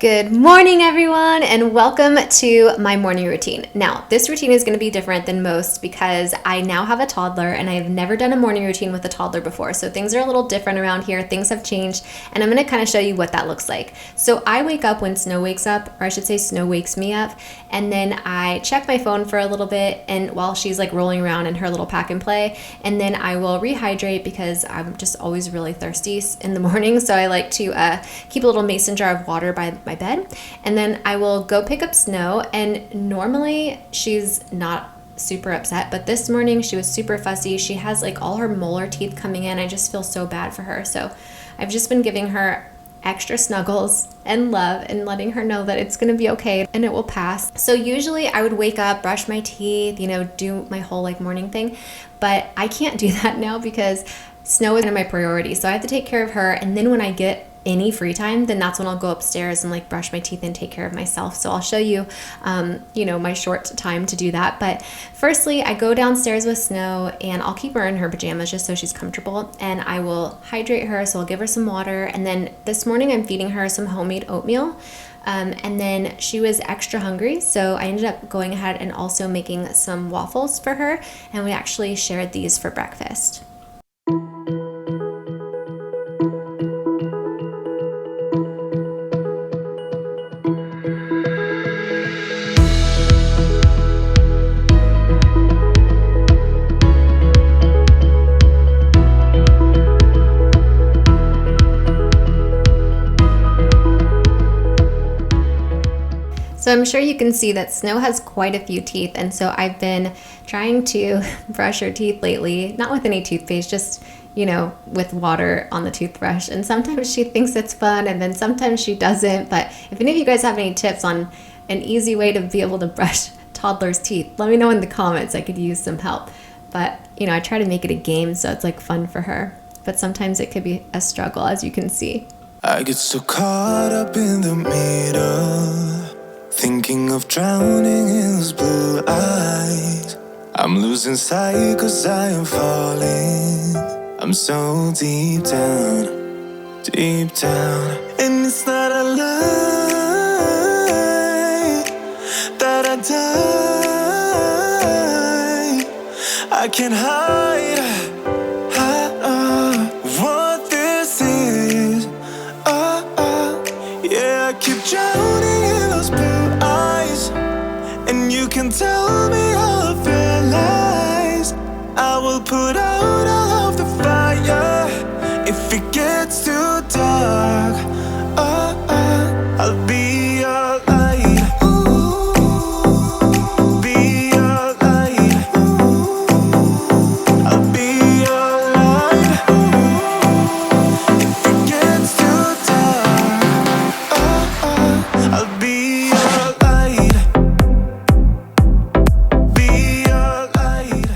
Good morning, everyone, and welcome to my morning routine. Now, this routine is going to be different than most because I now have a toddler and I have never done a morning routine with a toddler before. So things are a little different around here. Things have changed, and I'm going to kind of show you what that looks like. So I wake up when Snow wakes up, or I should say Snow wakes me up, and then I check my phone for a little bit and while she's like rolling around in her little pack and play, and then I will rehydrate because I'm just always really thirsty in the morning. So I like to keep a little mason jar of water by my bed, and then I will go pick up Snow. And normally she's not super upset, but this morning she was super fussy. She has like all her molar teeth coming in. I just feel so bad for her. So I've just been giving her extra snuggles and love and letting her know that it's going to be okay and it will pass. So usually I would wake up, brush my teeth, do my whole like morning thing, but I can't do that now because Snow is my priority. So I have to take care of her, and then when I get any free time, then that's when I'll go upstairs and like brush my teeth and take care of myself. So I'll show you, my short time to do that. But firstly, I go downstairs with Snow and I'll keep her in her pajamas just so she's comfortable, and I will hydrate her. So I'll give her some water. And then this morning I'm feeding her some homemade oatmeal. And then she was extra hungry, so I ended up going ahead and also making some waffles for her. And we actually shared these for breakfast. So I'm sure you can see that Snow has quite a few teeth, and so I've been trying to brush her teeth lately, not with any toothpaste, just, with water on the toothbrush. And sometimes she thinks it's fun, and then sometimes she doesn't. But if any of you guys have any tips on an easy way to be able to brush toddlers' teeth, let me know in the comments. I could use some help. But, I try to make it a game so it's like fun for her. But sometimes it could be a struggle, as you can see. I get so caught up in the middle, thinking of drowning in those blue eyes. I'm losing sight 'cause I am falling. I'm so deep down, and it's not a lie that I die. I can't hide what this is. Yeah, I keep drowning in those blue eyes, and you can tell me all of your lies. I will put out all of the fire if it gets too dark. I'll be your light. Be your light. I'll be your light. If it gets too dark, I'll be your light. Be your light.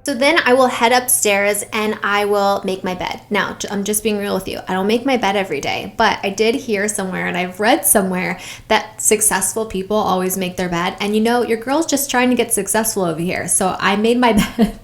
So then I will head upstairs and I will make my bed. Now, I'm just being real with you. I don't make my bed every day, but I did hear somewhere and I've read somewhere that successful people always make their bed. And your girl's just trying to get successful over here. So I made my bed.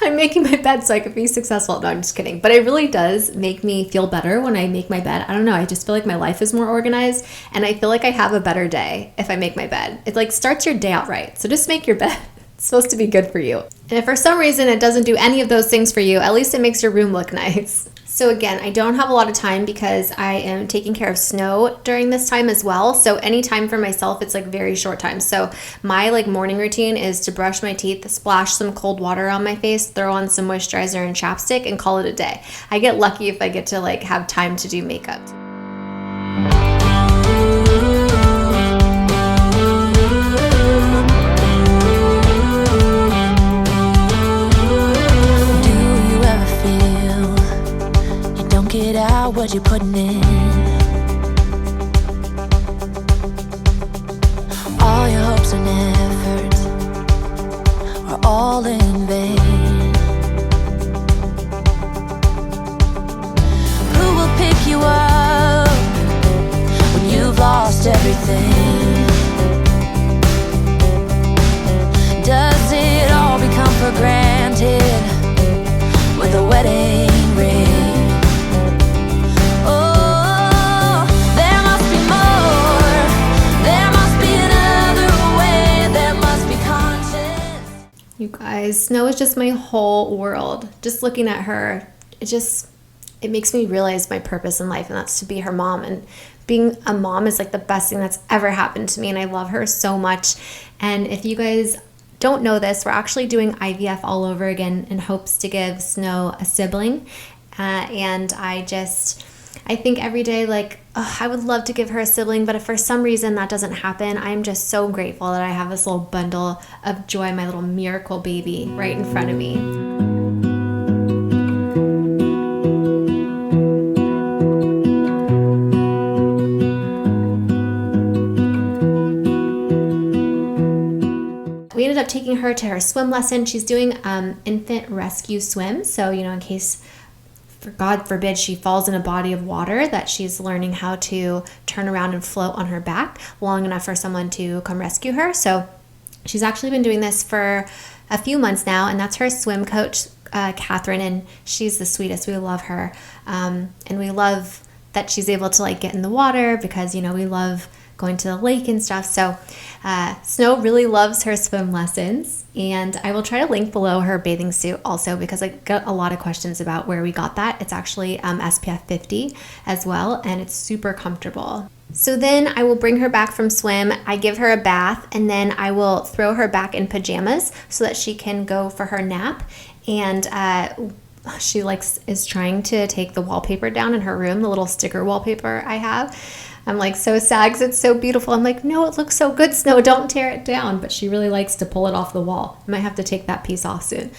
I'm making my bed so I could be successful. No, I'm just kidding. But it really does make me feel better when I make my bed. I don't know. I just feel like my life is more organized, and I feel like I have a better day if I make my bed. It like starts your day out right. So just make your bed. It's supposed to be good for you. And if for some reason it doesn't do any of those things for you, at least it makes your room look nice. So again, I don't have a lot of time because I am taking care of Snow during this time as well. So any time for myself, it's like very short time. So my like morning routine is to brush my teeth, splash some cold water on my face, throw on some moisturizer and chapstick, and call it a day. I get lucky if I get to like have time to do makeup. Get out what you're putting in. All your hopes and efforts are all in vain. Who will pick you up when you've lost everything? Does it all become for granted with a wedding ring? Oh, there must be more. You guys, Snow is just my whole world. Just looking at her, it makes me realize my purpose in life, and that's to be her mom. And being a mom is like the best thing that's ever happened to me, and I love her so much. And if you guys don't know this, we're actually doing IVF all over again in hopes to give Snow a sibling. And I think every day, like, oh, I would love to give her a sibling, but if for some reason that doesn't happen, I'm just so grateful that I have this little bundle of joy, my little miracle baby right in front of me. We ended up taking her to her swim lesson. She's doing infant rescue swim. So, in case, God forbid, she falls in a body of water, that she's learning how to turn around and float on her back long enough for someone to come rescue her. So she's actually been doing this for a few months now, and that's her swim coach, Catherine, and she's the sweetest. We love her. And we love that she's able to get in the water because, we love going to the lake and stuff. So Snow really loves her swim lessons, and I will try to link below her bathing suit also because I got a lot of questions about where we got that. It's actually SPF 50 as well, and it's super comfortable. So then I will bring her back from swim, I give her a bath, and then I will throw her back in pajamas so that she can go for her nap. And she is trying to take the wallpaper down in her room, the little sticker wallpaper I have. I'm so sad because it's so beautiful. I'm no, it looks so good, Snow, don't tear it down. But she really likes to pull it off the wall. I might have to take that piece off soon.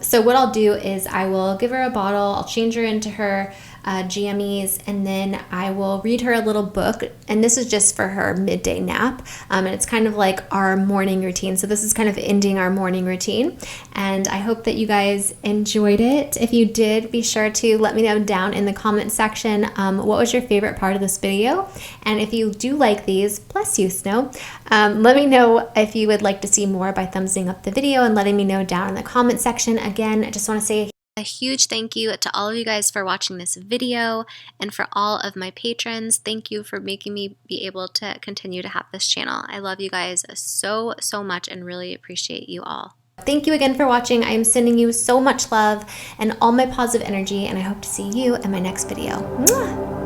So what I'll do is I will give her a bottle, I'll change her into her jammies, and then I will read her a little book. And this is just for her midday nap. And it's kind of like our morning routine. So this is kind of ending our morning routine. And I hope that you guys enjoyed it. If you did, be sure to let me know down in the comment section what was your favorite part of this video. And if you do like these, bless you, Snow, let me know if you would like to see more by thumbsing up the video and letting me know down in the comment section. Again, I just want to say a huge thank you to all of you guys for watching this video, and for all of my patrons, thank you for making me be able to continue to have this channel. I love you guys so, so much and really appreciate you all. Thank you again for watching. I am sending you so much love and all my positive energy, and I hope to see you in my next video. Mwah!